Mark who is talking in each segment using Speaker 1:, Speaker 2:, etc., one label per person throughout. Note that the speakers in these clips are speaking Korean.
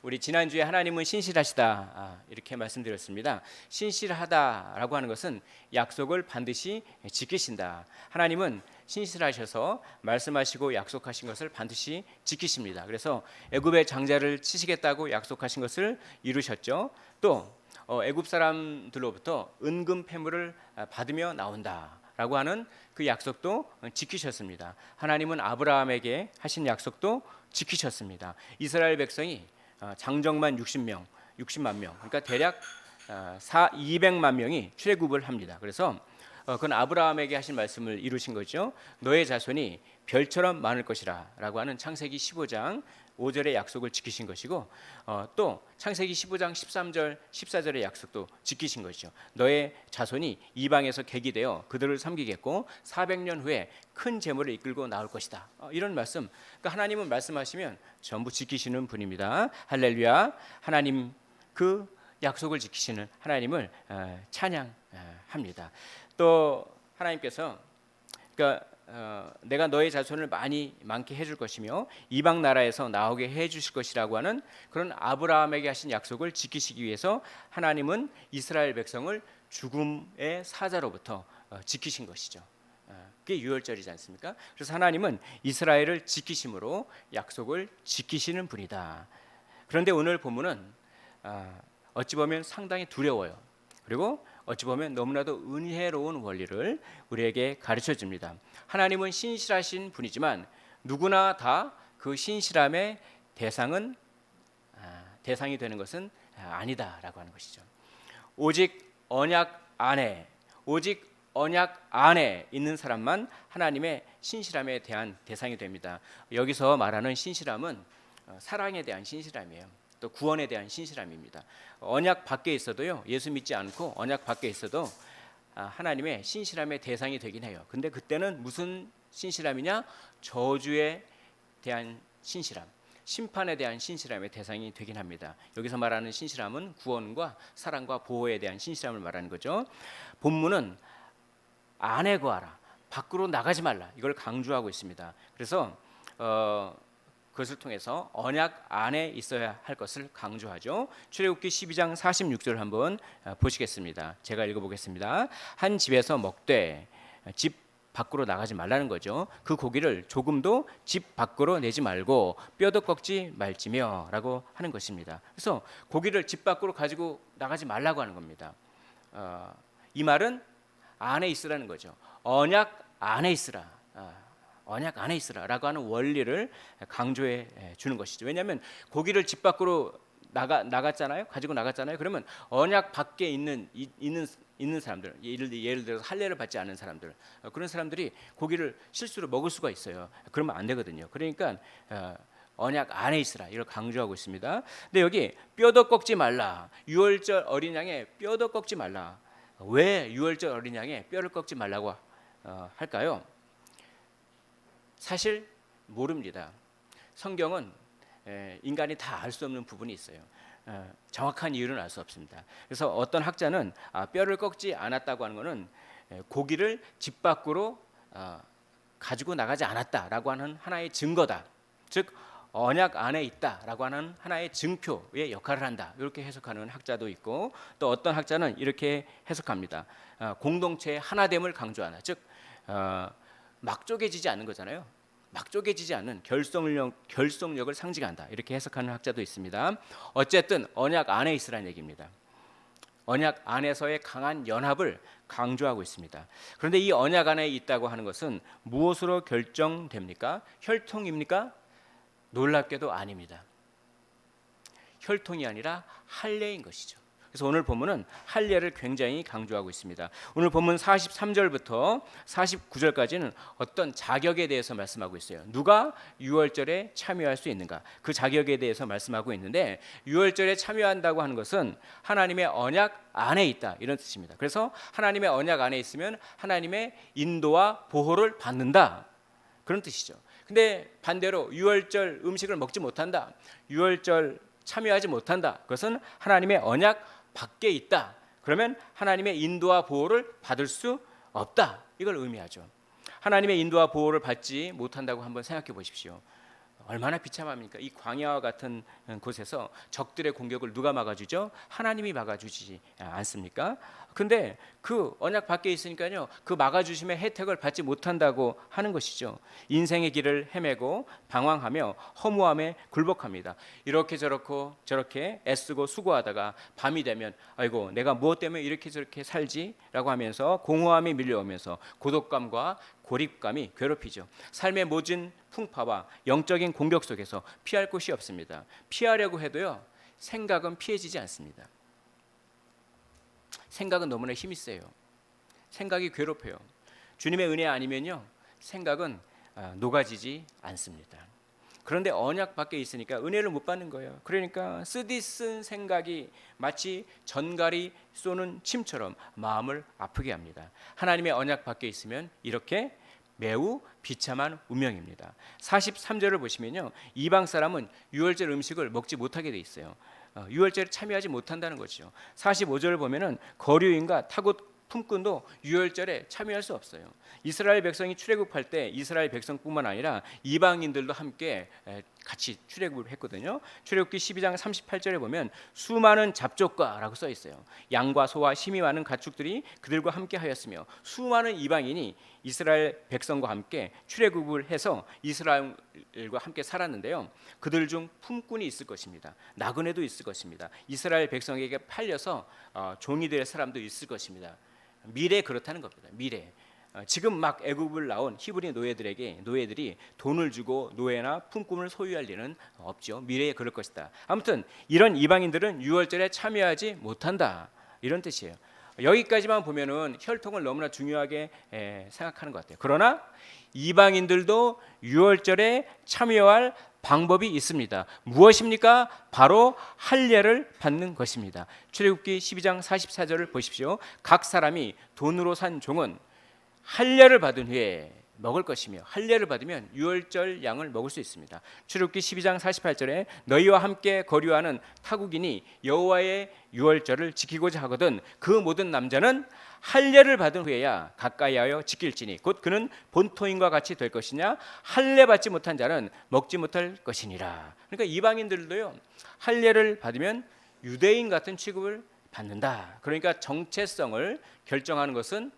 Speaker 1: 우리 지난주에 하나님은 신실하시다 이렇게 말씀드렸습니다. 신실하다라고 하는 것은 약속을 반드시 지키신다. 하나님은 신실하셔서 말씀하시고 약속하신 것을 반드시 지키십니다. 그래서 애굽의 장자를 치시겠다고 약속하신 것을 이루셨죠. 또 애굽 사람들로부터 은금 패물을 받으며 나온다라고 하는 그 약속도 지키셨습니다. 하나님은 아브라함에게 하신 약속도 지키셨습니다. 이스라엘 백성이 장정만 60만 명, 그러니까 대략 200만 명이 출애굽을 합니다. 그래서 그건 아브라함에게 하신 말씀을 이루신 거죠. 너의 자손이 별처럼 많을 것이라 라고 하는 창세기 15장 5절의 약속을 지키신 것이고, 또 창세기 15장 13절 14절의 약속도 지키신 것이죠. 너의 자손이 이방에서 객이 되어 그들을 섬기겠고 400년 후에 큰 재물을 이끌고 나올 것이다. 이런 말씀, 그러니까 하나님은 말씀하시면 전부 지키시는 분입니다. 할렐루야. 하나님 그 약속을 지키시는 하나님을 찬양합니다. 또 하나님께서 그러니까 내가 너의 자손을 많게 해줄 것이며 이방 나라에서 나오게 해주실 것이라고 하는 그런 아브라함에게 하신 약속을 지키시기 위해서 하나님은 이스라엘 백성을 죽음의 사자로부터 지키신 것이죠. 그게 유월절이지 않습니까? 그래서 하나님은 이스라엘을 지키심으로 약속을 지키시는 분이다. 그런데 오늘 본문은 어찌 보면 상당히 두려워요. 그리고 어찌 보면 너무나도 은혜로운 원리를 우리에게 가르쳐 줍니다. 하나님은 신실하신 분이지만 누구나 다 그 신실함의 대상이 되는 것은 아니다라고 하는 것이죠. 오직 언약 안에 있는 사람만 하나님의 신실함에 대한 대상이 됩니다. 여기서 말하는 신실함은 사랑에 대한 신실함이에요. 또 구원에 대한 신실함입니다. 언약 밖에 있어도요, 예수 믿지 않고 언약 밖에 있어도 하나님의 신실함의 대상이 되긴 해요. 근데 그때는 무슨 신실함이냐? 저주에 대한 신실함, 심판에 대한 신실함의 대상이 되긴 합니다. 여기서 말하는 신실함은 구원과 사랑과 보호에 대한 신실함을 말하는 거죠. 본문은 안에 거하라, 밖으로 나가지 말라, 이걸 강조하고 있습니다. 그래서 그것을 통해서 언약 안에 있어야 할 것을 강조하죠. 출애굽기 12장 46절 한번 보시겠습니다. 제가 읽어보겠습니다. 한 집에서 먹되 집 밖으로 나가지 말라는 거죠. 그 고기를 조금도 집 밖으로 내지 말고 뼈도 꺾지 말지며 라고 하는 것입니다. 그래서 고기를 집 밖으로 가지고 나가지 말라고 하는 겁니다. 이 말은 안에 있으라는 거죠. 언약 안에 있으라. 언약 안에 있으라라고 하는 원리를 강조해 주는 것이죠. 왜냐하면 고기를 집 밖으로 나갔잖아요. 가지고 나갔잖아요. 그러면 언약 밖에 있는 사람들, 예를 들어서 할례를 받지 않은 사람들, 그런 사람들이 고기를 실수로 먹을 수가 있어요. 그러면 안 되거든요. 그러니까 언약 안에 있으라, 이걸 강조하고 있습니다. 근데 여기 뼈도 꺾지 말라. 유월절 어린 양의 뼈도 꺾지 말라. 왜 유월절 어린 양의 뼈를 꺾지 말라고 할까요? 사실 모릅니다. 성경은 인간이 다 알 수 없는 부분이 있어요. 정확한 이유는 알 수 없습니다. 그래서 어떤 학자는 뼈를 꺾지 않았다고 하는 것은 고기를 집 밖으로 가지고 나가지 않았다라고 하는 하나의 증거다. 즉 언약 안에 있다라고 하는 하나의 증표의 역할을 한다. 이렇게 해석하는 학자도 있고, 또 어떤 학자는 이렇게 해석합니다. 공동체의 하나됨을 강조하나, 즉 막 쪼개지지 않는 거잖아요. 막 쪼개지지 않는 결속력을 상징한다. 이렇게 해석하는 학자도 있습니다. 어쨌든 언약 안에 있으라는 얘기입니다. 언약 안에서의 강한 연합을 강조하고 있습니다. 그런데 이 언약 안에 있다고 하는 것은 무엇으로 결정됩니까? 혈통입니까? 놀랍게도 아닙니다. 혈통이 아니라 할례인 것이죠. 그래서 오늘 본문은 할례를 굉장히 강조하고 있습니다. 오늘 본문 43절부터 49절까지는 어떤 자격에 대해서 말씀하고 있어요. 누가 유월절에 참여할 수 있는가? 그 자격에 대해서 말씀하고 있는데, 유월절에 참여한다고 하는 것은 하나님의 언약 안에 있다, 이런 뜻입니다. 그래서 하나님의 언약 안에 있으면 하나님의 인도와 보호를 받는다, 그런 뜻이죠. 근데 반대로 유월절 음식을 먹지 못한다, 유월절 참여하지 못한다, 그것은 하나님의 언약 밖에 있다. 그러면 하나님의 인도와 보호를 받을 수 없다, 이걸 의미하죠. 하나님의 인도와 보호를 받지 못한다고 한번 생각해 보십시오. 얼마나 비참합니까? 이 광야와 같은 곳에서 적들의 공격을 누가 막아주죠? 하나님이 막아주지 않습니까? 근데 그 언약 밖에 있으니까요, 그 막아주심의 혜택을 받지 못한다고 하는 것이죠. 인생의 길을 헤매고 방황하며 허무함에 굴복합니다. 이렇게 저렇게 애쓰고 수고하다가 밤이 되면 아이고 내가 무엇 때문에 이렇게 저렇게 살지라고 하면서 공허함이 밀려오면서 고독감과 고립감이 괴롭히죠. 삶의 모진 풍파와 영적인 공격 속에서 피할 곳이 없습니다. 피하려고 해도요, 생각은 피해지지 않습니다. 생각은 너무나 힘이 세요. 생각이 괴롭혀요. 주님의 은혜 아니면요, 생각은 녹아지지 않습니다. 그런데 언약 밖에 있으니까 은혜를 못 받는 거예요. 그러니까 쓰디쓴 생각이 마치 전갈이 쏘는 침처럼 마음을 아프게 합니다. 하나님의 언약 밖에 있으면 이렇게 매우 비참한 운명입니다. 43절을 보시면요, 이방 사람은 유월절 음식을 먹지 못하게 돼 있어요. 유월절에 참여하지 못한다는 거죠. 45절을 보면은 거류인과 타국 품꾼도 유월절에 참여할 수 없어요. 이스라엘 백성이 출애굽할 때 이스라엘 백성뿐만 아니라 이방인들도 함께 같이 출애굽을 했거든요. 출애굽기 12장 38절에 보면 수많은 잡족과라고 써 있어요. 양과 소와 힘이 많은 가축들이 그들과 함께 하였으며 수많은 이방인이 이스라엘 백성과 함께 출애굽을 해서 이스라엘과 함께 살았는데요. 그들 중 품꾼이 있을 것입니다. 나그네도 있을 것입니다. 이스라엘 백성에게 팔려서 종이 될 사람도 있을 것입니다. 미래 그렇다는 겁니다. 미래. 지금 막 애굽을 나온 히브리 노예들이 돈을 주고 노예나 품꾼을 소유할 일은 없죠. 미래에 그럴 것이다. 아무튼 이런 이방인들은 유월절에 참여하지 못한다, 이런 뜻이에요. 여기까지만 보면은 혈통을 너무나 중요하게 생각하는 것 같아요. 그러나 이방인들도 유월절에 참여할 방법이 있습니다. 무엇입니까? 바로 할례를 받는 것입니다. 출애굽기 12장 44절을 보십시오. 각 사람이 돈으로 산 종은 할례를 받은 후에 먹을 것이며 할례를 받으면 유월절 양을 먹을 수 있습니다. 출애굽기 12장 48절에 너희와 함께 거류하는 타국인이 여호와의 유월절을 지키고자 하거든 그 모든 남자는 할례를 받은 후에야 가까이하여 지킬지니 곧 그는 본토인과 같이 될 것이냐 할례 받지 못한 자는 먹지 못할 것이니라. 그러니까 이방인들도요, 할례를 받으면 유대인 같은 취급을 받는다. 그러니까 정체성을 결정하는 것은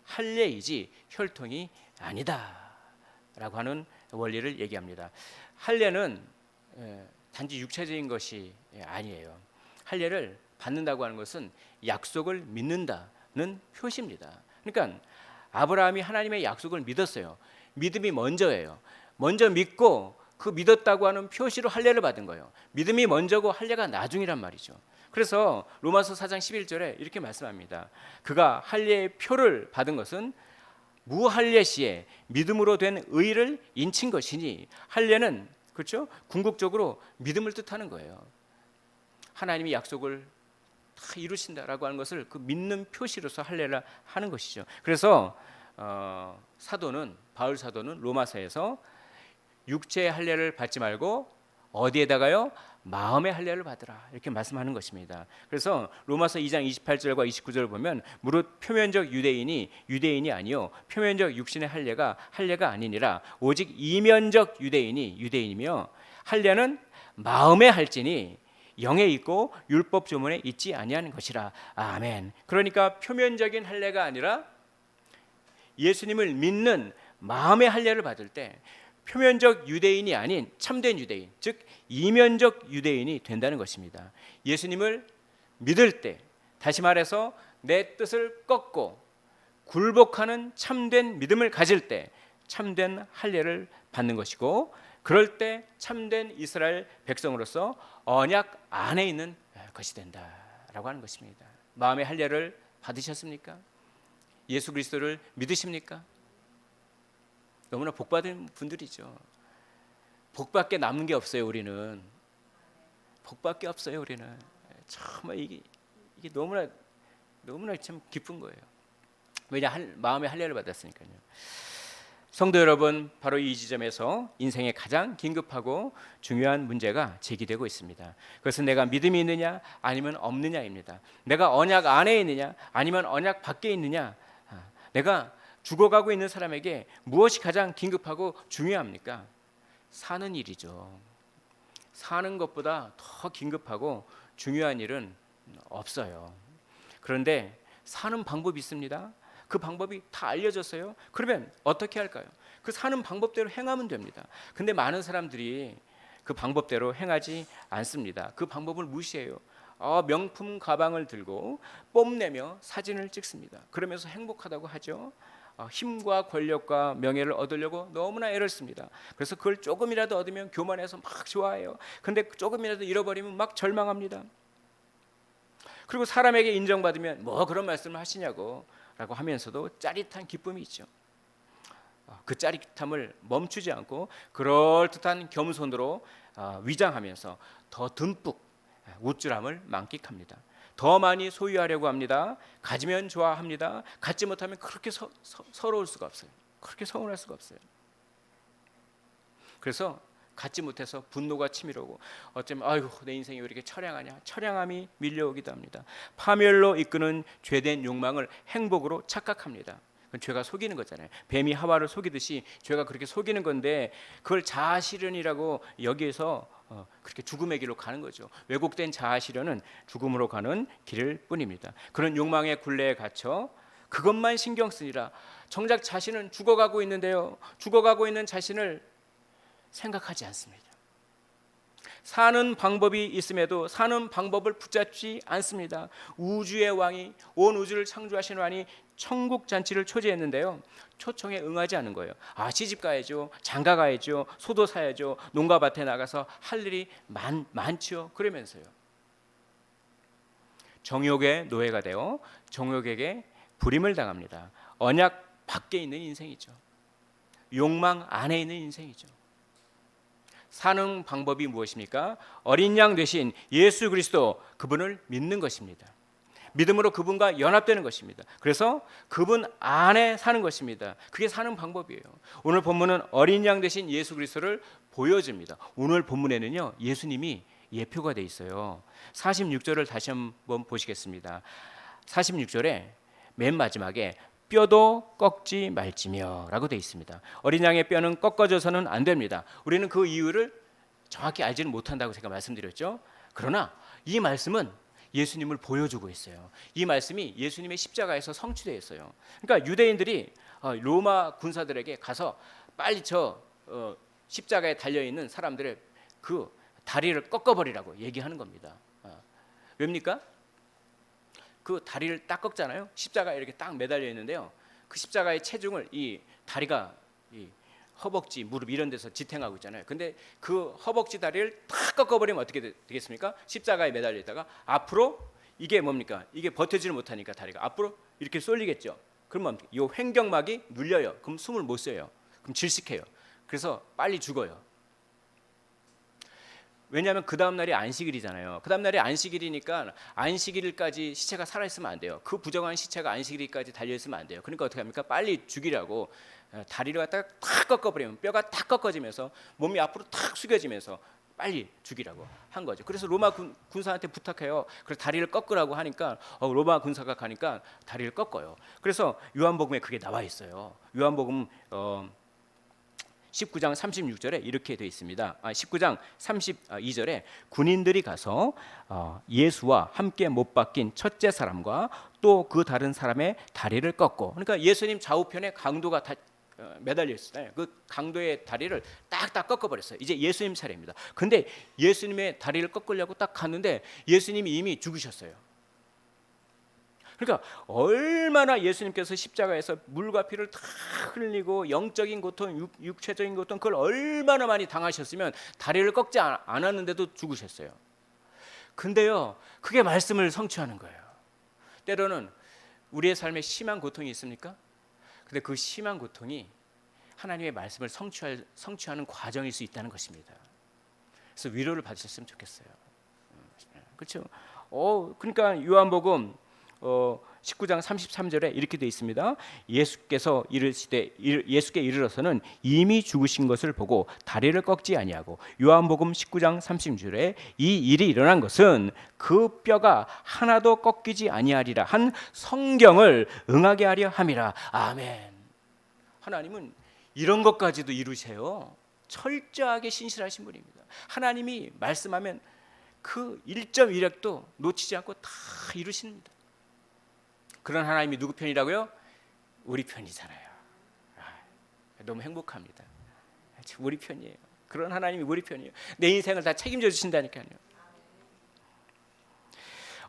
Speaker 1: 할례이지 혈통이 아니다라고 하는 원리를 얘기합니다. 할례는 단지 육체적인 것이 아니에요. 할례를 받는다고 하는 것은 약속을 믿는다는 표시입니다. 그러니까 아브라함이 하나님의 약속을 믿었어요. 믿음이 먼저예요. 먼저 믿고 그 믿었다고 하는 표시로 할례를 받은 거예요. 믿음이 먼저고 할례가 나중이란 말이죠. 그래서 로마서 4장 11절에 이렇게 말씀합니다. 그가 할례의 표를 받은 것은 무할례 시에 믿음으로 된 의를 인친 것이니, 할례는 그렇죠? 궁극적으로 믿음을 뜻하는 거예요. 하나님이 약속을 다 이루신다라고 하는 것을 그 믿는 표시로서 할례를 하는 것이죠. 그래서 바울 사도는 로마서에서 육체의 할례를 받지 말고 어디에다가요? 마음의 할례를 받으라, 이렇게 말씀하는 것입니다. 그래서 로마서 2장 28절과 29절을 보면 무릇 표면적 유대인이 아니요 표면적 육신의 할례가 아니니라 오직 이면적 유대인이 유대인이며 할례는 마음에 할지니 영에 있고 율법 조문에 있지 아니하는 것이라. 아멘. 그러니까 표면적인 할례가 아니라 예수님을 믿는 마음의 할례를 받을 때 표면적 유대인이 아닌 참된 유대인, 즉 이면적 유대인이 된다는 것입니다. 예수님을 믿을 때, 다시 말해서 내 뜻을 꺾고 굴복하는 참된 믿음을 가질 때 참된 할례를 받는 것이고, 그럴 때 참된 이스라엘 백성으로서 언약 안에 있는 것이 된다라고 하는 것입니다. 마음의 할례를 받으셨습니까? 예수 그리스도를 믿으십니까? 너무나 복받은 분들이죠. 복밖에 남는 게 없어요. 우리는 복밖에 없어요. 우리는 정말 이게 너무나 참 기쁜 거예요. 왜냐, 마음의 할례를 받았으니까요. 성도 여러분, 바로 이 지점에서 인생의 가장 긴급하고 중요한 문제가 제기되고 있습니다. 그것은 내가 믿음이 있느냐 아니면 없느냐입니다. 내가 언약 안에 있느냐 아니면 언약 밖에 있느냐. 내가 죽어가고 있는 사람에게 무엇이 가장 긴급하고 중요합니까? 사는 일이죠. 사는 것보다 더 긴급하고 중요한 일은 없어요. 그런데 사는 방법이 있습니다. 그 방법이 다 알려졌어요. 그러면 어떻게 할까요? 그 사는 방법대로 행하면 됩니다. 근데 많은 사람들이 그 방법대로 행하지 않습니다. 그 방법을 무시해요. 명품 가방을 들고 뽐내며 사진을 찍습니다. 그러면서 행복하다고 하죠. 힘과 권력과 명예를 얻으려고 너무나 애를 씁니다. 그래서 그걸 조금이라도 얻으면 교만해서 막 좋아해요. 근데 조금이라도 잃어버리면 막 절망합니다. 그리고 사람에게 인정받으면 뭐 그런 말씀을 하시냐고 라고 하면서도 짜릿한 기쁨이 있죠. 그 짜릿함을 멈추지 않고 그럴듯한 겸손으로 위장하면서 더 듬뿍 우쭐함을 만끽합니다. 더 많이 소유하려고 합니다. 가지면 좋아합니다. 갖지 못하면 그렇게 서러울 수가 없어요. 그렇게 서운할 수가 없어요. 그래서 갖지 못해서 분노가 치밀어오고 어쩌면 아이고 내 인생이 왜 이렇게 처량하냐, 처량함이 밀려오기도 합니다. 파멸로 이끄는 죄된 욕망을 행복으로 착각합니다. 그건 죄가 속이는 거잖아요. 뱀이 하와를 속이듯이 죄가 그렇게 속이는 건데 그걸 자아실현이라고 여기에서 그렇게 죽음의 길로 가는 거죠. 왜곡된 자아실현은 죽음으로 가는 길일 뿐입니다. 그런 욕망의 굴레에 갇혀 그것만 신경 쓰니라 정작 자신은 죽어가고 있는데요. 죽어가고 있는 자신을 생각하지 않습니다. 사는 방법이 있음에도 사는 방법을 붙잡지 않습니다. 우주의 왕이 온 우주를 창조하신 왕이 천국 잔치를 초대했는데요. 초청에 응하지 않은 거예요. 시집 가야죠. 장가 가야죠. 소도 사야죠. 농가 밭에 나가서 할 일이 많죠. 그러면서요. 정욕의 노예가 되어 정욕에게 불임을 당합니다. 언약 밖에 있는 인생이죠. 욕망 안에 있는 인생이죠. 사는 방법이 무엇입니까? 어린 양 되신 예수 그리스도 그분을 믿는 것입니다. 믿음으로 그분과 연합되는 것입니다. 그래서 그분 안에 사는 것입니다. 그게 사는 방법이에요. 오늘 본문은 어린 양 되신 예수 그리스도를 보여줍니다. 오늘 본문에는요 예수님이 예표가 돼 있어요. 46절을 다시 한번 보시겠습니다. 46절에 맨 마지막에 뼈도 꺾지 말지며 라고 되어 있습니다. 어린 양의 뼈는 꺾어져서는 안 됩니다. 우리는 그 이유를 정확히 알지는 못한다고 제가 말씀드렸죠. 그러나 이 말씀은 예수님을 보여주고 있어요. 이 말씀이 예수님의 십자가에서 성취되어 있어요. 그러니까 유대인들이 로마 군사들에게 가서 빨리 저 십자가에 달려있는 사람들의 그 다리를 꺾어버리라고 얘기하는 겁니다. 왜입니까? 그 다리를 딱 꺾잖아요. 십자가에 이렇게 딱 매달려 있는데요. 그 십자가의 체중을 이 다리가 이 허벅지, 무릎 이런 데서 지탱하고 있잖아요. 근데 그 허벅지 다리를 딱 꺾어버리면 어떻게 되겠습니까? 십자가에 매달려 있다가 앞으로 이게 뭡니까? 이게 버텨지를 못하니까 다리가 앞으로 이렇게 쏠리겠죠. 그러면 이 횡격막이 눌려요. 그럼 숨을 못 쉬어요. 그럼 질식해요. 그래서 빨리 죽어요. 왜냐하면 그 다음 날이 안식일이잖아요. 그 다음 날이 안식일이니까 안식일까지 시체가 살아 있으면 안 돼요. 그 부정한 시체가 안식일까지 달려 있으면 안 돼요. 그러니까 어떻게 합니까? 빨리 죽이라고 다리를 갖다가 탁 꺾어버리면 뼈가 탁 꺾어지면서 몸이 앞으로 탁 숙여지면서 빨리 죽이라고 한 거죠. 그래서 로마 군사한테 부탁해요. 그래서 다리를 꺾으라고 하니까 로마 군사가 가니까 다리를 꺾어요. 그래서 요한복음에 그게 나와 있어요. 요한복음 19장 36절에 이렇게 되어 있습니다. 19장 32절에 군인들이 가서 예수와 함께 못 박힌 첫째 사람과 또 그 다른 사람의 다리를 꺾고, 그러니까 예수님 좌우편에 강도가 다 매달려 있었잖아요. 그 강도의 다리를 딱딱 꺾어버렸어요. 이제 예수님 차례입니다. 근데 예수님의 다리를 꺾으려고 딱 갔는데 예수님이 이미 죽으셨어요. 그러니까 얼마나 예수님께서 십자가에서 물과 피를 다 흘리고 영적인 고통, 육체적인 고통 그걸 얼마나 많이 당하셨으면 다리를 꺾지 않았는데도 죽으셨어요. 근데요, 그게 말씀을 성취하는 거예요. 때로는 우리의 삶에 심한 고통이 있습니까? 근데 그 심한 고통이 하나님의 말씀을 성취하는 과정일 수 있다는 것입니다. 그래서 위로를 받으셨으면 좋겠어요. 그렇죠? 그러니까 요한복음 19장 33절에 이렇게 되어 있습니다. 예수께 이르러서는 이미 죽으신 것을 보고 다리를 꺾지 아니하고, 요한복음 19장 30절에 이 일이 일어난 것은 그 뼈가 하나도 꺾이지 아니하리라 한 성경을 응하게 하려 함이라. 아멘. 하나님은 이런 것까지도 이루세요. 철저하게 신실하신 분입니다. 하나님이 말씀하면 그 1.1획도 놓치지 않고 다 이루십니다. 그런 하나님이 누구 편이라고요? 우리 편이잖아요. 너무 행복합니다. 우리 편이에요. 그런 하나님이 우리 편이에요. 내 인생을 다 책임져 주신다니까요.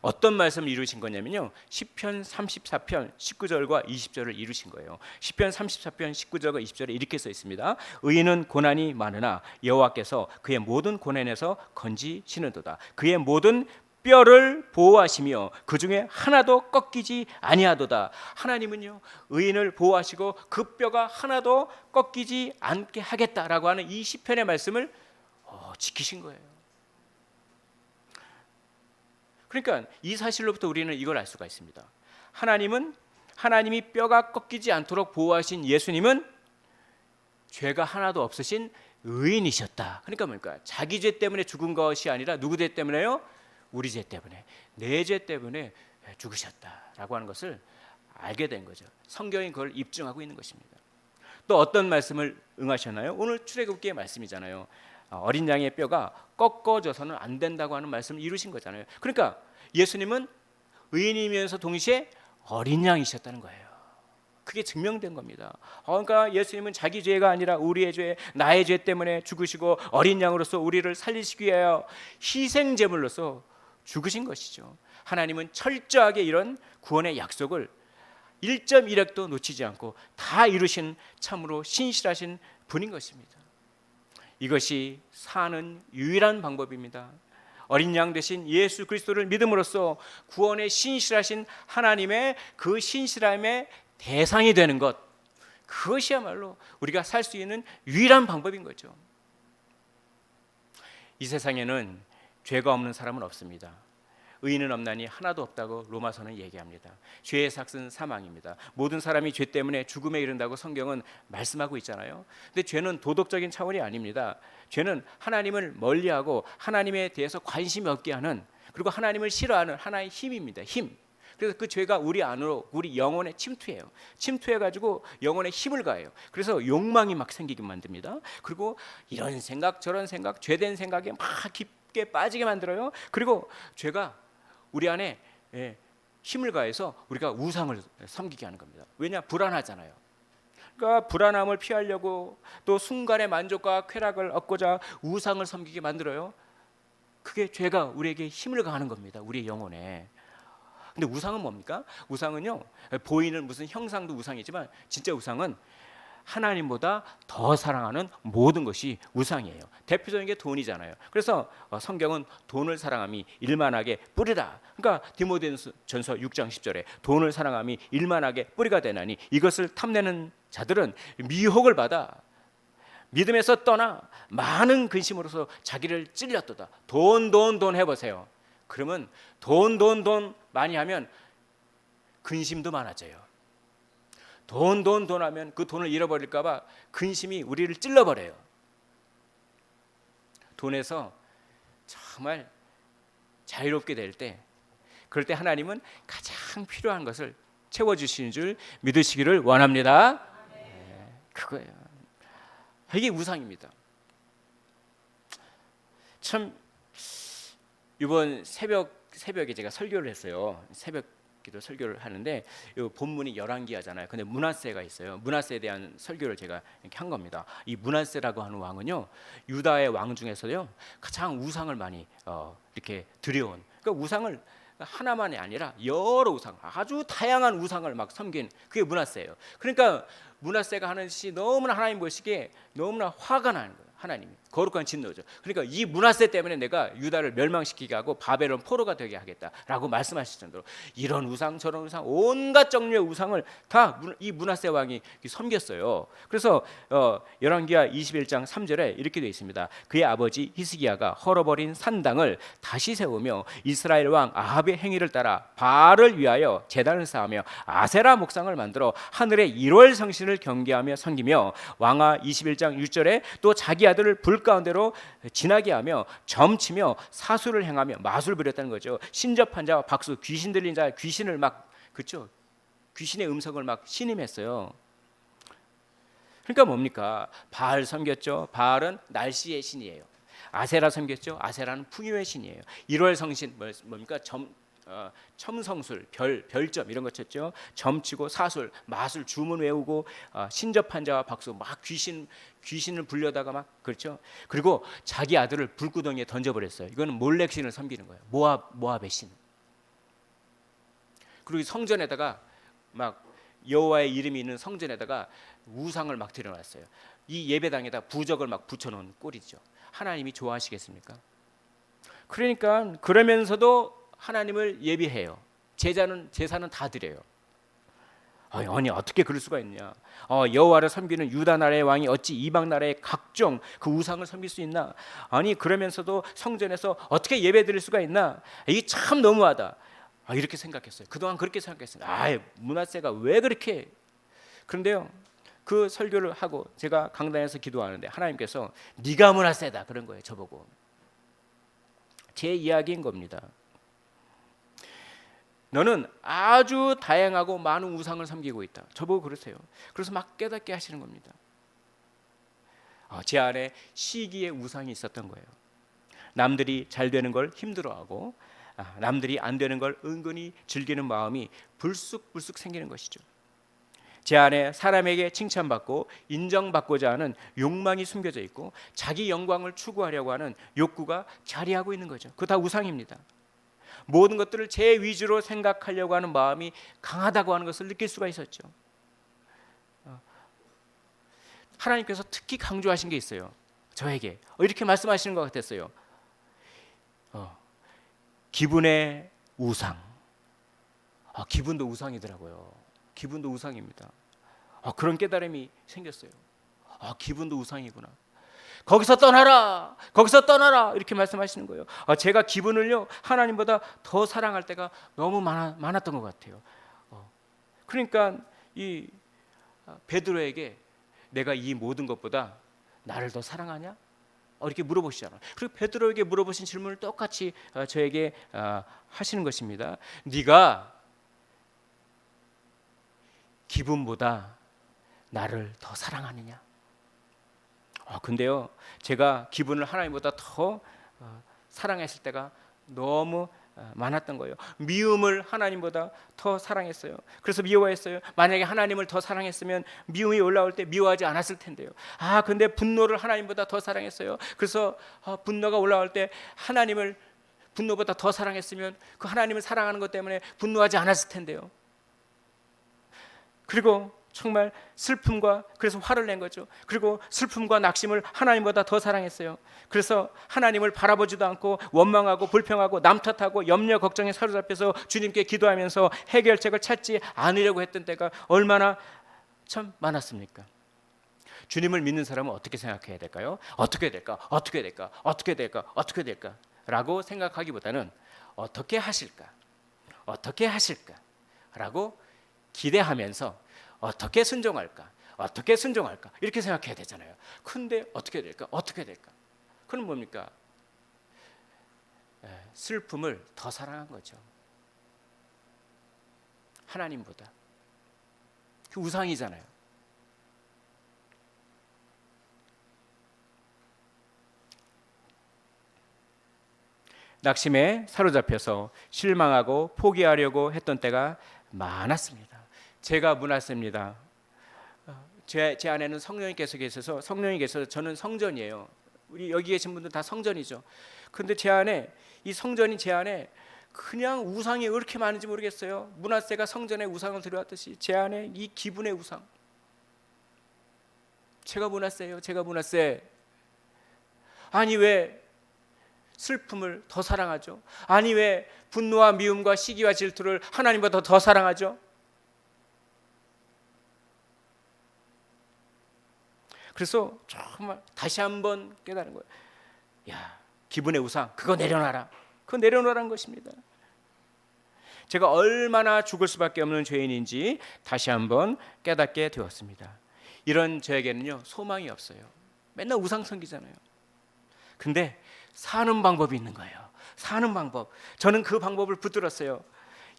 Speaker 1: 어떤 말씀을 이루신 거냐면요, 시편 34편 19절과 20절을 이루신 거예요. 시편 34편 19절과 20절에 이렇게 써 있습니다. 의인은 고난이 많으나 여호와께서 그의 모든 고난에서 건지시는도다. 그의 모든 뼈를 보호하시며 그 중에 하나도 꺾이지 아니하도다. 하나님은요, 의인을 보호하시고 그 뼈가 하나도 꺾이지 않게 하겠다라고 하는 이 시편의 말씀을 지키신 거예요. 그러니까 이 사실로부터 우리는 이걸 알 수가 있습니다. 하나님이 뼈가 꺾이지 않도록 보호하신 예수님은 죄가 하나도 없으신 의인이셨다. 그러니까 뭡니까? 자기 죄 때문에 죽은 것이 아니라 누구 죄 때문에요? 우리 죄 때문에, 내 죄 때문에 죽으셨다라고 하는 것을 알게 된 거죠. 성경이 그걸 입증하고 있는 것입니다. 또 어떤 말씀을 응하셨나요? 오늘 출애굽기의 말씀이잖아요. 어린 양의 뼈가 꺾어져서는 안 된다고 하는 말씀을 이루신 거잖아요. 그러니까 예수님은 의인이면서 동시에 어린 양이셨다는 거예요. 그게 증명된 겁니다. 그러니까 예수님은 자기 죄가 아니라 우리의 죄, 나의 죄 때문에 죽으시고 어린 양으로서 우리를 살리시기 위하여 희생 제물로서 죽으신 것이죠. 하나님은 철저하게 이런 구원의 약속을 1.1획도 놓치지 않고 다 이루신 참으로 신실하신 분인 것입니다. 이것이 사는 유일한 방법입니다. 어린 양 되신 예수 그리스도를 믿음으로써 구원의 신실하신 하나님의 그 신실함의 대상이 되는 것, 그것이야말로 우리가 살 수 있는 유일한 방법인 거죠. 이 세상에는 죄가 없는 사람은 없습니다. 의인은 없나니 하나도 없다고 로마서는 얘기합니다. 죄의 삭은 사망입니다. 모든 사람이 죄 때문에 죽음에 이른다고 성경은 말씀하고 있잖아요. 근데 죄는 도덕적인 차원이 아닙니다. 죄는 하나님을 멀리하고 하나님에 대해서 관심이 없게 하는, 그리고 하나님을 싫어하는 하나의 힘입니다. 힘. 그래서 그 죄가 우리 안으로, 우리 영혼에 침투해요. 침투해가지고 영혼에 힘을 가해요. 그래서 욕망이 막 생기게 만듭니다. 그리고 이런 생각 저런 생각, 죄된 생각에 막 깊게 빠지게 만들어요. 그리고 죄가 우리 안에 힘을 가해서 우리가 우상을 섬기게 하는 겁니다. 왜냐? 불안하잖아요. 그러니까 불안함을 피하려고 또 순간의 만족과 쾌락을 얻고자 우상을 섬기게 만들어요. 그게 죄가 우리에게 힘을 가하는 겁니다. 우리의 영혼에. 근데 우상은 뭡니까? 우상은요, 보이는 무슨 형상도 우상이지만 진짜 우상은 하나님보다 더 사랑하는 모든 것이 우상이에요. 대표적인 게 돈이잖아요. 그래서 성경은 돈을 사랑함이 일만하게 뿌리라. 그러니까 디모데전서 6장 10절에 돈을 사랑함이 일만하게 뿌리가 되나니 이것을 탐내는 자들은 미혹을 받아 믿음에서 떠나 많은 근심으로서 자기를 찔렸도다. 돈 해보세요. 그러면 돈 많이 하면 근심도 많아져요. 돈 하면 그 돈을 잃어버릴까 봐 근심이 우리를 찔러버려요. 돈에서 정말 자유롭게 될 때, 그럴 때 하나님은 가장 필요한 것을 채워주시는 줄 믿으시기를 원합니다. 그거예요. 이게 우상입니다. 참 이번 새벽에 제가 설교를 했어요. 새벽 기도 설교를 하는데 이 본문이 열왕기하잖아요. 근데 므낫세가 있어요. 므낫세에 대한 설교를 제가 이렇게 한 겁니다. 이 므낫세라고 하는 왕은요, 유다의 왕 중에서요 가장 우상을 많이 이렇게 들여온, 그러니까 우상을 하나만이 아니라 여러 우상, 아주 다양한 우상을 막 섬긴 그게 므낫세예요. 그러니까 므낫세가 하는 짓이 너무나 하나님 보시기에 너무나 화가 나는 거예요. 하나님이 거룩한 진노죠. 그러니까 이 므낫세 때문에 내가 유다를 멸망시키게 하고 바벨론 포로가 되게 하겠다라고 말씀하실 정도로 이런 우상 저런 우상 온갖 종류의 우상을 다 이 므낫세 왕이 섬겼어요. 그래서 열왕기하 21장 3절에 이렇게 되어 있습니다. 그의 아버지 히스기야가 헐어버린 산당을 다시 세우며 이스라엘 왕 아합의 행위를 따라 바알을 위하여 제단을 쌓으며 아세라 목상을 만들어 하늘의 1월 성신을 경계하며 섬기며 왕하 21장 6절에 또 자기 아들을 불 가운데로 지나게 하며 점치며 사수를 행하며 마술 부렸다는 거죠. 신접한 자와 박수, 귀신 들린 자, 귀신을 막, 그렇죠? 귀신의 음성을 막 신임했어요. 그러니까 뭡니까? 바알 섬겼죠. 바알은 날씨의 신이에요. 아세라 섬겼죠. 아세라는 풍요의 신이에요. 1월 성신 뭡니까? 첨성술, 별점 이런 거 쳤죠. 점치고 사술, 마술, 주문 외우고 신접한 자와 박수, 막 귀신을 불려다가 막 그렇죠. 그리고 자기 아들을 불구덩이에 던져버렸어요. 이거는 몰렉 신을 섬기는 거예요. 모압의 신. 그리고 성전에다가 막 여호와의 이름이 있는 성전에다가 우상을 막 들여놨어요. 이 예배당에다 부적을 막 붙여놓은 꼴이죠. 하나님이 좋아하시겠습니까? 그러니까 그러면서도 하나님을 예비해요. 제사는 다 드려요. 아니 어떻게 그럴 수가 있냐? 여호와를 섬기는 유다 나라의 왕이 어찌 이방 나라의 각종 그 우상을 섬길 수 있나? 아니 그러면서도 성전에서 어떻게 예배 드릴 수가 있나? 이게 참 너무하다. 이렇게 생각했어요. 그동안 그렇게 생각했어요. 므낫세가 왜 그렇게? 그런데요, 그 설교를 하고 제가 강단에서 기도하는데 하나님께서 네가 므낫세다 그런 거예요. 저보고. 제 이야기인 겁니다. 너는 아주 다양하고 많은 우상을 섬기고 있다. 저보고 그러세요. 그래서 막 깨닫게 하시는 겁니다. 제 안에 시기의 우상이 있었던 거예요. 남들이 잘 되는 걸 힘들어하고 남들이 안 되는 걸 은근히 즐기는 마음이 불쑥불쑥 생기는 것이죠. 제 안에 사람에게 칭찬받고 인정받고자 하는 욕망이 숨겨져 있고 자기 영광을 추구하려고 하는 욕구가 자리하고 있는 거죠. 그거 다 우상입니다. 모든 것들을 제 위주로 생각하려고 하는 마음이 강하다고 하는 것을 느낄 수가 있었죠. 하나님께서 특히 강조하신 게 있어요. 저에게 이렇게 말씀하시는 것 같았어요. 기분의 우상. 기분도 우상이더라고요. 기분도 우상입니다. 그런 깨달음이 생겼어요. 기분도 우상이구나. 거기서 떠나라, 거기서 떠나라 이렇게 말씀하시는 거예요. 제가 기분을요 하나님보다 더 사랑할 때가 너무 많았던 것 같아요. 그러니까 이 베드로에게 내가 이 모든 것보다 나를 더 사랑하냐? 이렇게 물어보시잖아요. 그리고 베드로에게 물어보신 질문을 똑같이 저에게 하시는 것입니다. 네가 기분보다 나를 더 사랑하느냐? 근데요, 제가 기분을 하나님보다 더 사랑했을 때가 너무 많았던 거예요. 미움을 하나님보다 더 사랑했어요. 그래서 미워했어요. 만약에 하나님을 더 사랑했으면 미움이 올라올 때 미워하지 않았을 텐데요. 근데 분노를 하나님보다 더 사랑했어요. 그래서 분노가 올라올 때 하나님을 분노보다 더 사랑했으면 그 하나님을 사랑하는 것 때문에 분노하지 않았을 텐데요. 그리고 정말 슬픔과 그래서 화를 낸 거죠. 그리고 슬픔과 낙심을 하나님보다 더 사랑했어요. 그래서 하나님을 바라보지도 않고 원망하고 불평하고 남 탓하고 염려 걱정에 사로잡혀서 주님께 기도하면서 해결책을 찾지 않으려고 했던 때가 얼마나 참 많았습니까? 주님을 믿는 사람은 어떻게 생각해야 될까요? 어떻게 될까? 어떻게 될까? 어떻게 될까? 어떻게 될까? 라고 생각하기보다는 어떻게 하실까? 어떻게 하실까? 라고 기대하면서 어떻게 순종할까? 어떻게 순종할까? 이렇게 생각해야 되잖아요. 근데 어떻게 될까? 어떻게 될까? 그건 뭡니까? 슬픔을 더 사랑한 거죠. 하나님보다. 그 우상이잖아요. 낙심에 사로잡혀서 실망하고 포기하려고 했던 때가 많았습니다. 제가 므낫세입니다. 제 안에는 성령이 계속 계셔서 저는 성전이에요. 우리 여기 계신 분들 다 성전이죠. 근데 제 안에 이 성전이 제 안에 그냥 우상이 왜 이렇게 많은지 모르겠어요. 므낫세가 성전에 우상을 들여왔듯이 제 안에 이 기분의 우상. 제가 므낫세예요. 제가 므낫세. 아니 왜 슬픔을 더 사랑하죠? 아니 왜 분노와 미움과 시기와 질투를 하나님보다 더 사랑하죠? 그래서 정말 다시 한번 깨달은 거예요. 기분의 우상 그거 내려놔라. 그거 내려놓으라는 것입니다. 제가 얼마나 죽을 수밖에 없는 죄인인지 다시 한번 깨닫게 되었습니다. 이런 저에게는요 소망이 없어요. 맨날 우상 섬기잖아요. 근데 사는 방법이 있는 거예요. 사는 방법. 저는 그 방법을 붙들었어요.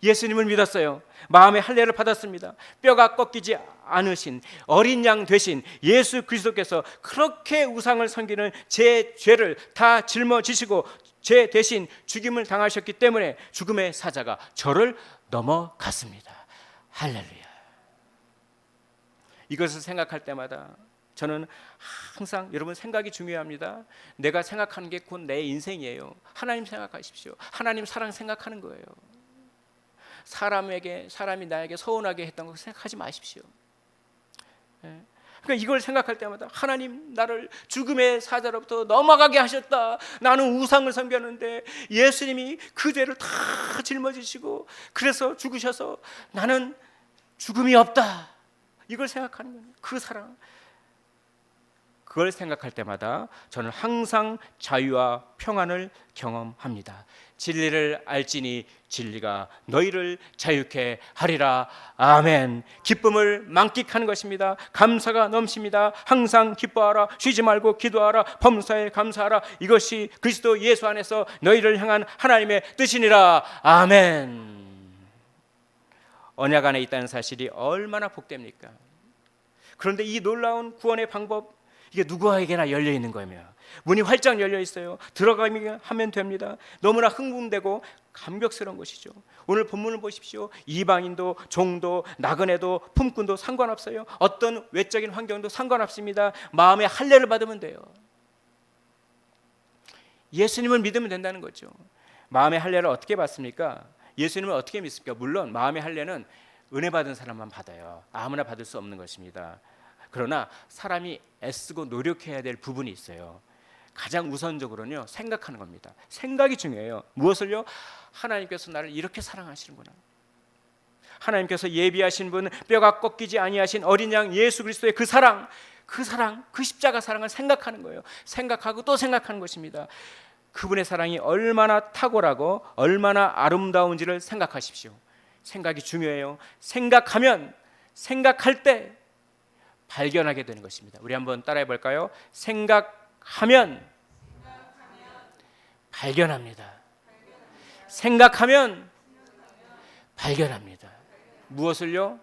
Speaker 1: 예수님을 믿었어요. 마음의 할례를 받았습니다. 뼈가 꺾이지 않으신 어린 양 되신 예수 그리스도께서 그렇게 우상을 섬기는 제 죄를 다 짊어지시고 죄 대신 죽임을 당하셨기 때문에 죽음의 사자가 저를 넘어갔습니다. 할렐루야. 이것을 생각할 때마다 저는 항상, 여러분, 생각이 중요합니다. 내가 생각하는 게 곧 내 인생이에요. 하나님 생각하십시오. 하나님 사랑 생각하는 거예요. 사람이 나에게 서운하게 했던 거 생각하지 마십시오. 그러니까 이걸 생각할 때마다 하나님 나를 죽음의 사자로부터 넘어가게 하셨다. 나는 우상을 섬겼는데 예수님이 그 죄를 다 짊어지시고 그래서 죽으셔서 나는 죽음이 없다. 이걸 생각하는 거예요. 그 사랑. 그걸 생각할 때마다 저는 항상 자유와 평안을 경험합니다. 진리를 알지니 진리가 너희를 자유케 하리라. 아멘. 기쁨을 만끽하는 것입니다. 감사가 넘칩니다. 항상 기뻐하라. 쉬지 말고 기도하라. 범사에 감사하라. 이것이 그리스도 예수 안에서 너희를 향한 하나님의 뜻이니라. 아멘. 언약 안에 있다는 사실이 얼마나 복됩니까? 그런데 이 놀라운 구원의 방법, 이게 누구에게나 열려 있는 거예요. 문이 활짝 열려 있어요. 들어가면 하면 됩니다. 너무나 흥분되고 감격스러운 것이죠. 오늘 본문을 보십시오. 이방인도 종도 나그네도 품꾼도 상관없어요. 어떤 외적인 환경도 상관없습니다. 마음의 할례를 받으면 돼요. 예수님을 믿으면 된다는 거죠. 마음의 할례를 어떻게 받습니까? 예수님을 어떻게 믿습니까? 물론 마음의 할례는 은혜 받은 사람만 받아요. 아무나 받을 수 없는 것입니다. 그러나 사람이 애쓰고 노력해야 될 부분이 있어요. 가장 우선적으로는요, 생각하는 겁니다. 생각이 중요해요. 무엇을요? 하나님께서 나를 이렇게 사랑하시는구나. 하나님께서 예비하신 분, 뼈가 꺾이지 아니하신 어린 양 예수 그리스도의 그 사랑, 그 십자가 사랑을 생각하는 거예요. 생각하고 또 생각하는 것입니다. 그분의 사랑이 얼마나 탁월하고 얼마나 아름다운지를 생각하십시오. 생각이 중요해요. 생각할 때 발견하게 되는 것입니다. 우리 한번 따라해 볼까요? 생각하면 발견합니다. 생각하면 발견합니다. 무엇을요?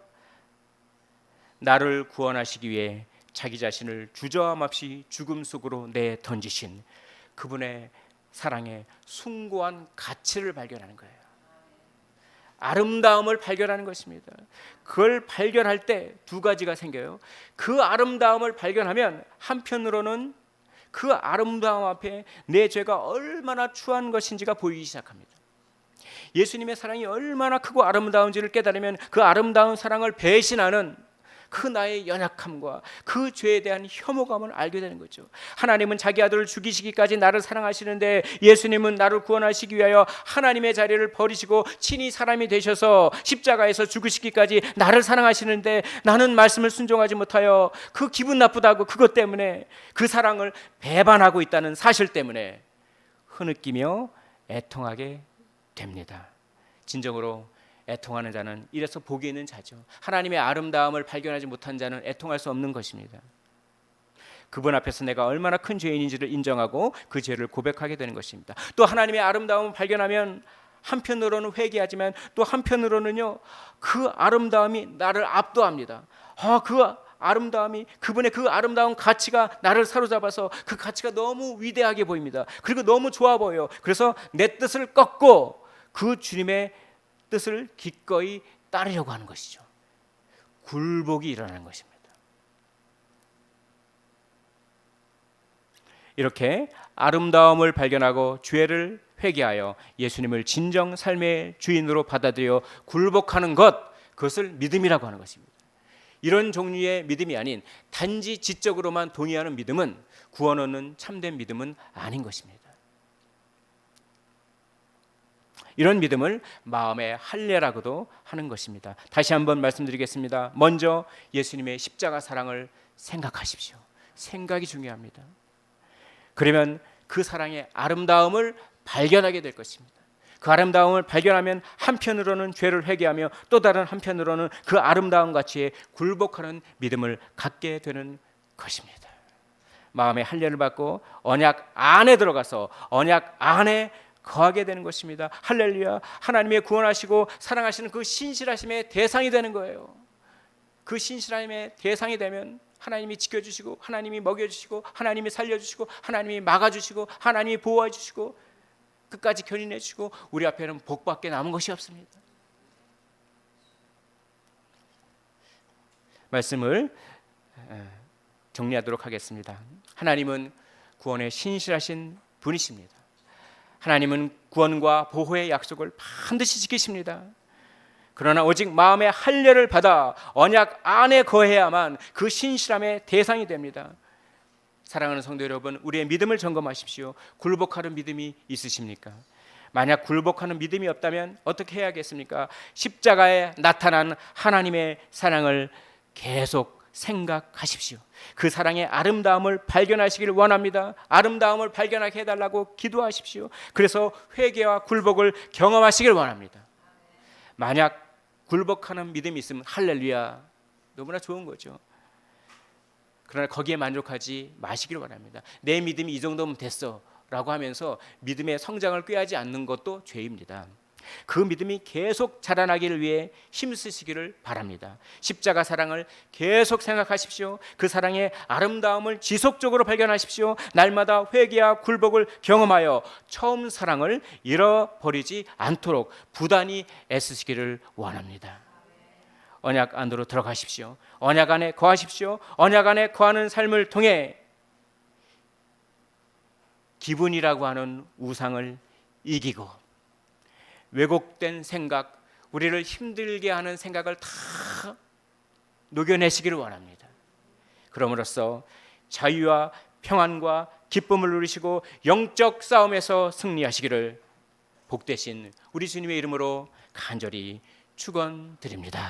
Speaker 1: 나를 구원하시기 위해 자기 자신을 주저함 없이 죽음 속으로 내던지신 그분의 사랑의 숭고한 가치를 발견하는 거예요. 아름다움을 발견하는 것입니다. 그걸 발견할 때 두 가지가 생겨요. 그 아름다움을 발견하면 한편으로는 그 아름다움 앞에 내 죄가 얼마나 추한 것인지가 보이기 시작합니다. 예수님의 사랑이 얼마나 크고 아름다운지를 깨달으면 그 아름다운 사랑을 배신하는 그 나의 연약함과 그 죄에 대한 혐오감을 알게 되는 거죠. 하나님은 자기 아들을 죽이시기까지 나를 사랑하시는데 예수님은 나를 구원하시기 위하여 하나님의 자리를 버리시고 친히 사람이 되셔서 십자가에서 죽으시기까지 나를 사랑하시는데 나는 말씀을 순종하지 못하여 그 기분 나쁘다고 그것 때문에 그 사랑을 배반하고 있다는 사실 때문에 흐느끼며 애통하게 됩니다. 진정으로 애통하는 자는 이래서 복이 있는 자죠. 하나님의 아름다움을 발견하지 못한 자는 애통할 수 없는 것입니다. 그분 앞에서 내가 얼마나 큰 죄인인지를 인정하고 그 죄를 고백하게 되는 것입니다. 또 하나님의 아름다움을 발견하면 한편으로는 회개하지만 또 한편으로는요, 그 아름다움이 나를 압도합니다. 그 아름다움이, 그분의 그 아름다운 가치가 나를 사로잡아서 그 가치가 너무 위대하게 보입니다. 그리고 너무 좋아 보여요. 그래서 내 뜻을 꺾고 그 주님의 뜻을 기꺼이 따르려고 하는 것이죠. 굴복이 일어나는 것입니다. 이렇게 아름다움을 발견하고 죄를 회개하여 예수님을 진정 삶의 주인으로 받아들여 굴복하는 것, 그것을 믿음이라고 하는 것입니다. 이런 종류의 믿음이 아닌 단지 지적으로만 동의하는 믿음은 구원 얻는 참된 믿음은 아닌 것입니다. 이런 믿음을 마음의 할례라고도 하는 것입니다. 다시 한번 말씀드리겠습니다. 먼저 예수님의 십자가 사랑을 생각하십시오. 생각이 중요합니다. 그러면 그 사랑의 아름다움을 발견하게 될 것입니다. 그 아름다움을 발견하면 한편으로는 죄를 회개하며 또 다른 한편으로는 그 아름다운 가치에 굴복하는 믿음을 갖게 되는 것입니다. 마음의 할례를 받고 언약 안에 들어가서 언약 안에 거하게 되는 것입니다. 할렐루야. 하나님의 구원하시고 사랑하시는 그 신실하심의 대상이 되는 거예요. 그 신실함의 대상이 되면 하나님이 지켜주시고 하나님이 먹여주시고 하나님이 살려주시고 하나님이 막아주시고 하나님이 보호해주시고 끝까지 견인해주시고 우리 앞에는 복밖에 남은 것이 없습니다. 말씀을 정리하도록 하겠습니다. 하나님은 구원에 신실하신 분이십니다. 하나님은 구원과 보호의 약속을 반드시 지키십니다. 그러나 오직 마음의 할례를 받아 언약 안에 거해야만 그 신실함의 대상이 됩니다. 사랑하는 성도 여러분, 우리의 믿음을 점검하십시오. 굴복하는 믿음이 있으십니까? 만약 굴복하는 믿음이 없다면 어떻게 해야겠습니까? 십자가에 나타난 하나님의 사랑을 계속 생각하십시오. 그 사랑의 아름다움을 발견하시길 원합니다. 아름다움을 발견하게 해달라고 기도하십시오. 그래서 회개와 굴복을 경험하시길 원합니다. 만약 굴복하는 믿음이 있으면 할렐루야, 너무나 좋은 거죠. 그러나 거기에 만족하지 마시길 원합니다. 내 믿음이 이 정도면 됐어 라고 하면서 믿음의 성장을 꾀하지 않는 것도 죄입니다. 그 믿음이 계속 자라나기를 위해 힘쓰시기를 바랍니다. 십자가 사랑을 계속 생각하십시오. 그 사랑의 아름다움을 지속적으로 발견하십시오. 날마다 회개와 굴복을 경험하여 처음 사랑을 잃어버리지 않도록 부단히 애쓰시기를 원합니다. 언약 안으로 들어가십시오. 언약 안에 거하십시오. 언약 안에 거하는 삶을 통해 기분이라고 하는 우상을 이기고 왜곡된 생각, 우리를 힘들게 하는 생각을 다 녹여내시기를 원합니다. 그럼으로써 자유와 평안과 기쁨을 누리시고 영적 싸움에서 승리하시기를 복되신 우리 주님의 이름으로 간절히 축원드립니다.